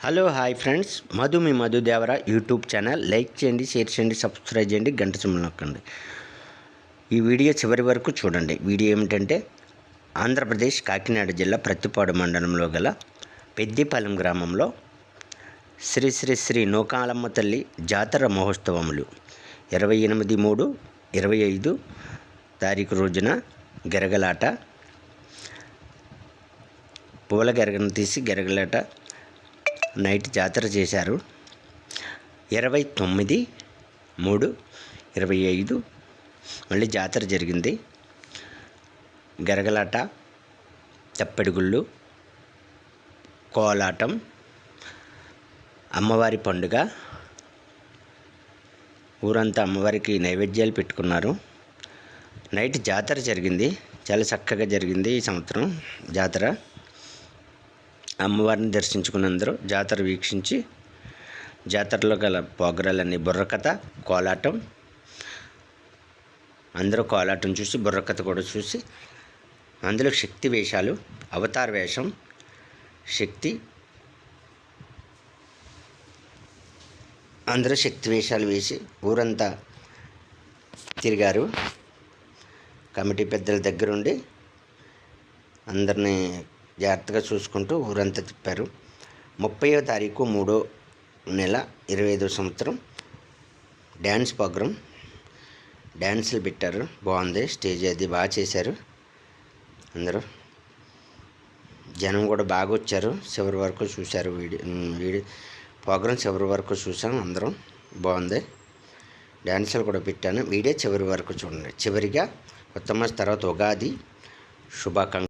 Hello hi friends, మీ Madhu Devara YouTube channel like చేయండి, share చేయండి, సబ్స్క్రైబ్ చేయండి, గంట సింబల్ నొక్కండి. ఈ వీడియో చివరి వరకు చూడండి. వీడియో ఏమిటంటే ఆంధ్రప్రదేశ్ కాకినాడ జిల్లా ప్రత్తిపాడు మండలంలో గల పెద్దిపాలెం గ్రామంలో శ్రీ శ్రీ శ్రీ నూకాలమ్మ తల్లి జాతర మహోత్సవములు 28/3/25 తారీఖు రోజున గెరగలాట, పూల గెరగను తీసి గెరగలాట నైట్ జాతర చేశారు. 29/3/25 మళ్ళీ జాతర జరిగింది. గెరగలాట, తప్పెడుగుళ్ళు, కోలాటం, అమ్మవారి పండుగ, ఊరంతా అమ్మవారికి నైవేద్యాలు పెట్టుకున్నారు. నైట్ జాతర జరిగింది. చాలా చక్కగా జరిగింది ఈ సంవత్సరం జాతర. అమ్మవారిని దర్శించుకుని అందరూ జాతర వీక్షించి, జాతరలో గల ప్రోగ్రాలన్నీ బుర్రకథ, కోలాటం, అందరూ కోలాటం చూసి బుర్రకథ కూడా చూసి, అందులో శక్తి వేషాలు, అవతార వేషం, శక్తి, అందరూ శక్తి వేషాలు వేసి ఊరంతా తిరిగారు. కమిటీ పెద్దల దగ్గరుండి అందరినీ జాగ్రత్తగా చూసుకుంటూ ఊరంతా తిప్పారు. 30వ తారీఖు 3వ నెల 25వ సంవత్సరం డ్యాన్స్ ప్రోగ్రాం, డ్యాన్సులు పెట్టారు. బాగుంది. స్టేజ్ అది బాగా చేశారు. అందరూ జనం కూడా బాగా వచ్చారు. చివరి వరకు చూశారు. వీడియో ప్రోగ్రాం చివరి వరకు చూసాం అందరం. బాగుంది. డ్యాన్సులు కూడా పెట్టాను. వీడియో చివరి వరకు చూడండి. చివరిగా కొత్త మాసం తర్వాత ఉగాది శుభాకాంక్షలు.